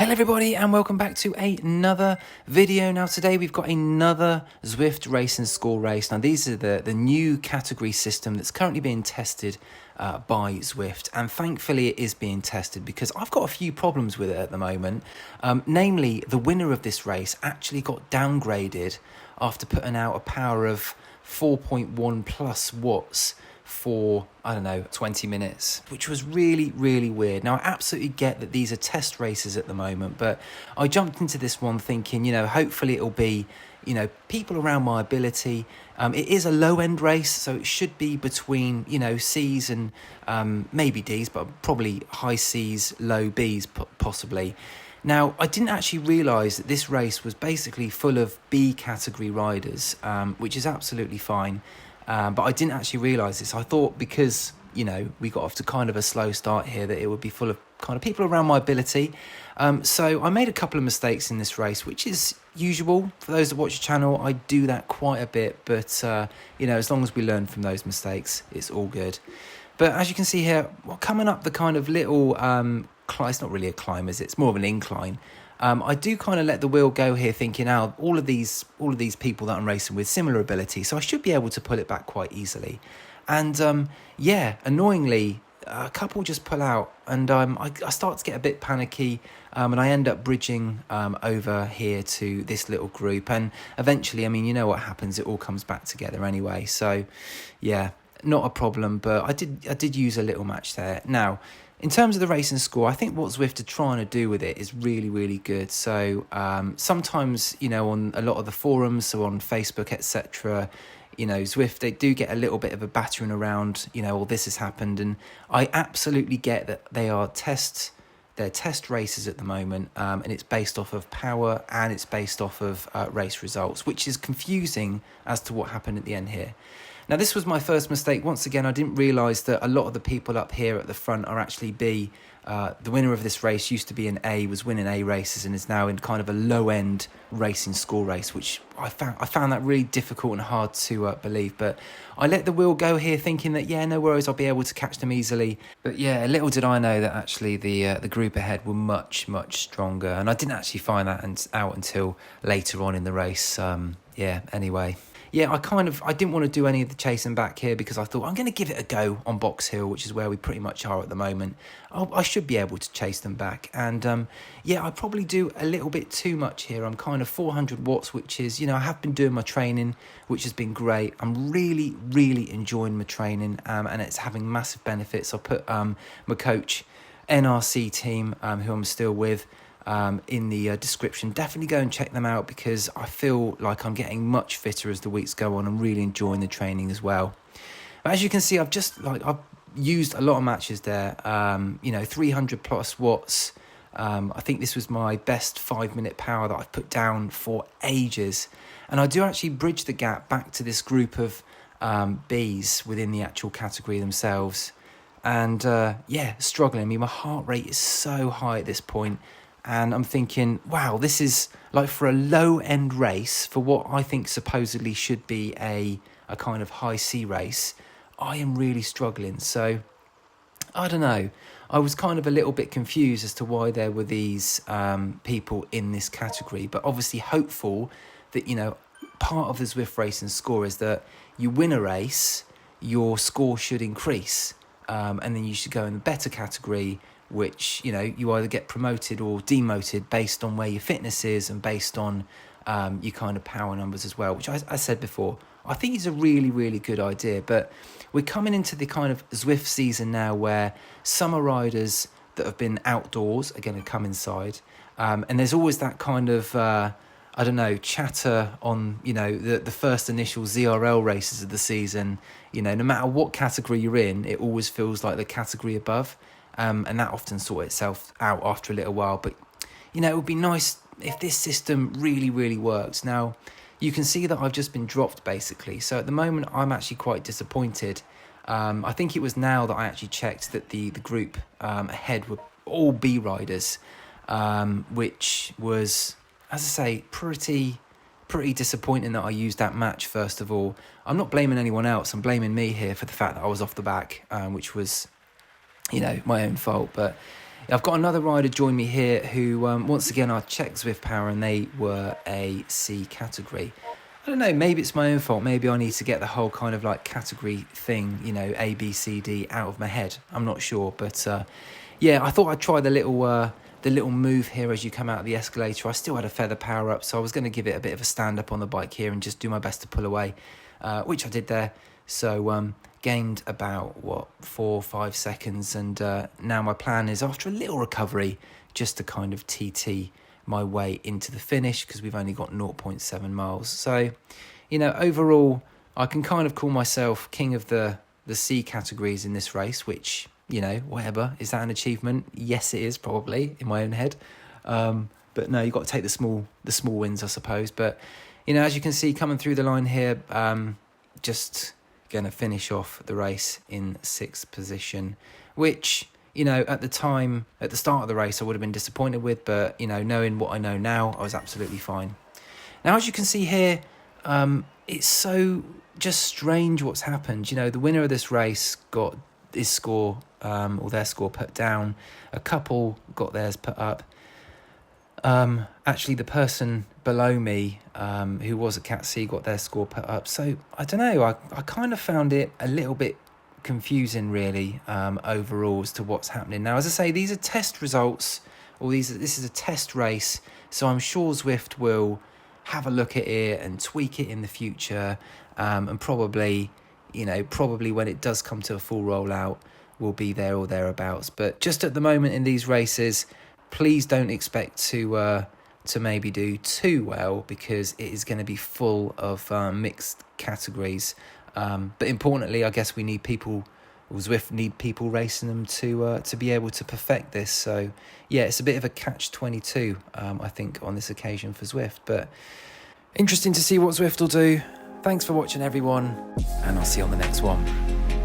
Hello everybody and welcome back to another video. Now today we've got another Zwift Racing Score race. Now these are the new category system that's currently being tested by Zwift, and thankfully it is being tested because I've got a few problems with it at the moment. Namely, the winner of this race actually got downgraded after putting out a power of 4.1 plus watts for, I don't know, 20 minutes, which was really weird. Now I absolutely get that these are test races at the moment, but I jumped into this one thinking, hopefully it'll be, people around my ability. It is a low end race, so it should be between, C's and maybe D's, but probably high C's, low B's possibly. Now, I didn't actually realise that this race was basically full of B category riders, which is absolutely fine. But I didn't actually realise this. I thought because, we got off to kind of a slow start here, that it would be full of kind of people around my ability. So I made a couple of mistakes in this race, which is usual. For those that watch the channel, I do that quite a bit. But, as long as we learn from those mistakes, it's all good. But as you can see here, coming up the kind of little, it's not really a climb, is it? It's more of an incline. I do kind of let the wheel go here, thinking, all of these people that I'm racing with, similar ability, so I should be able to pull it back quite easily. And annoyingly, a couple just pull out, and I start to get a bit panicky, and I end up bridging over here to this little group, and eventually, you know what happens, it all comes back together anyway. So, yeah, not a problem, but I did use a little match there. Now, in terms of the racing score, I think what Zwift are trying to do with it is really good. So sometimes, on a lot of the forums, so on Facebook, etc., Zwift, they do get a little bit of a battering around, this has happened. And I absolutely get that they're test races at the moment, and it's based off of power and it's based off of race results, which is confusing as to what happened at the end here. Now, this was my first mistake. Once again, I didn't realise that a lot of the people up here at the front are actually B. The winner of this race used to be an A, was winning A races, and is now in kind of a low-end racing score race, which I found that really difficult and hard to believe. But I let the wheel go here, thinking that, no worries, I'll be able to catch them easily. But yeah, little did I know that actually the group ahead were much stronger, and I didn't actually find that out until later on in the race. Anyway. Yeah, I didn't want to do any of the chasing back here because I thought I'm going to give it a go on Box Hill, which is where we pretty much are at the moment. I should be able to chase them back. And I probably do a little bit too much here. I'm kind of 400 watts, which is, I have been doing my training, which has been great. I'm really enjoying my training, and it's having massive benefits. I'll put my coach, NRC-Team, who I'm still with, in the description. Definitely go and check them out because I feel like I'm getting much fitter as the weeks go on. I'm really enjoying the training as well. But as you can see, I've used a lot of matches there. 300 plus watts. I think this was my best 5-minute power that I've put down for ages, and I do actually bridge the gap back to this group of Bs within the actual category themselves. And struggling. My heart rate is so high at this point. And I'm thinking, wow, this is like for a low-end race, for what I think supposedly should be a kind of high C race, I am really struggling. So, I don't know. I was kind of a little bit confused as to why there were these people in this category. But obviously hopeful that, part of the Zwift Racing Score is that you win a race, your score should increase. And then you should go in the better category, which, you either get promoted or demoted based on where your fitness is and based on your kind of power numbers as well, which I said before, I think is a really good idea. But we're coming into the kind of Zwift season now where summer riders that have been outdoors are going to come inside. And there's always that kind of, chatter on, the first initial ZRL races of the season. No matter what category you're in, it always feels like the category above. And that often sorts itself out after a little while. But, it would be nice if this system really works. Now, you can see that I've just been dropped, basically. So at the moment, I'm actually quite disappointed. I think it was now that I actually checked that the group ahead were all B riders, which was, as I say, pretty disappointing that I used that match, first of all. I'm not blaming anyone else. I'm blaming me here for the fact that I was off the back, which was, my own fault. But I've got another rider join me here who, once again, I checked Zwift Power and they were a C category. I don't know, maybe it's my own fault. Maybe I need to get the whole kind of like category thing, you know, A, B, C, D out of my head. I'm not sure, but yeah, I thought I'd try the little move here as you come out of the escalator. I still had a feather power up, so I was going to give it a bit of a stand up on the bike here and just do my best to pull away, which I did there. So gained about, 4 or 5 seconds, and now my plan is, after a little recovery, just to kind of TT my way into the finish, because we've only got 0.7 miles. So, you know, overall, I can kind of call myself king of the C categories in this race, which, you know, whatever. Is that an achievement? Yes, it is, probably, in my own head. But no, you've got to take the small wins, I suppose. But, you know, as you can see, coming through the line here, just going to finish off the race in 6th position, which, you know, at the time, at the start of the race, I would have been disappointed with, but, you know, knowing what I know now, I was absolutely fine. Now, as you can see here, it's so just strange what's happened. You know, the winner of this race got his score, or their score put down. A couple got theirs put up. Actually, the person below me, who was a Cat C, got their score put up. So, I don't know, I kind of found it a little bit confusing, really, overall, as to what's happening. Now, as I say, these are test results, or this is a test race, so I'm sure Zwift will have a look at it and tweak it in the future, and probably when it does come to a full rollout, will be there or thereabouts. But just at the moment in these races, please don't expect to maybe do too well, because it is going to be full of mixed categories. But importantly, I guess we need people, or Zwift need people racing them to be able to perfect this. So yeah, it's a bit of a catch-22, I think, on this occasion for Zwift. But interesting to see what Zwift will do. Thanks for watching, everyone, and I'll see you on the next one.